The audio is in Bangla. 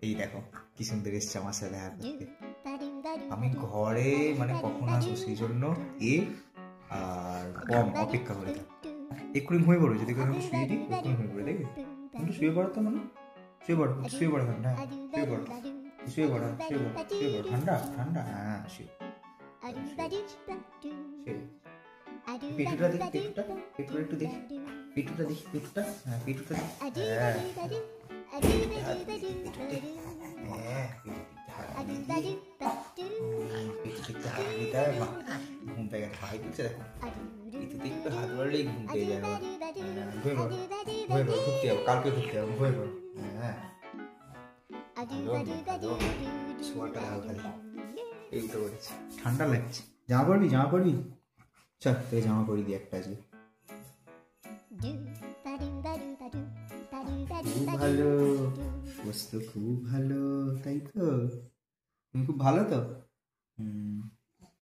এই দেখো কি সুন্দর এসছে আমার সাথে দেখা করতে। আমি ঘরে মানে কখন আসবো সেই জন্য এ আর কম অপেক্ষা করে থাক। এক্ষুনি ঘুমিয়ে পড়ো, যদি আমি শুয়ে দিই এক্ষুনি ঘুমিয়ে পড়ে, দেখবে কিন্তু শুয়ে পড়ো তো, মানে শুয়ে পড়ো, শুয়ে পড়ো ঠান্ডা, শুয়ে পড়ো, শুয়ে পড়ো, শুয়ে পড়ো, শুয়ে পড়ো, ঠান্ডা ঠান্ডা, হ্যাঁ শুয়ে। পেটুটা দেখি, পেটুটা, পেটুটা একটু দেখি, পেটুটা দেখি, পেটুটা, হ্যাঁ পেটুটা দেখি, হ্যাঁ ঘুম পেয়ে গেছে, ভাই বলছে দেখো পেটুতে একটু হাত বাড়লেই ঘুম পেয়ে যায়। ঘুমিয়ে পড়ো, ঘুমিয়ে পড়ো, ঘুরতে যাবো, কালকে ঘুরতে যাবো, ঘুমিয়ে পড়ো, হ্যাঁ শোয়াটা হালকা এই তো করেছি। ঠান্ডা লাগছে, জামা পড়বি, জামা পড়বি, চল তোকে জামা পরি দিই একটা আজকে। খুব ভালো বস্তু, খুব ভালো, তাই তো তুমি খুব ভালো তো।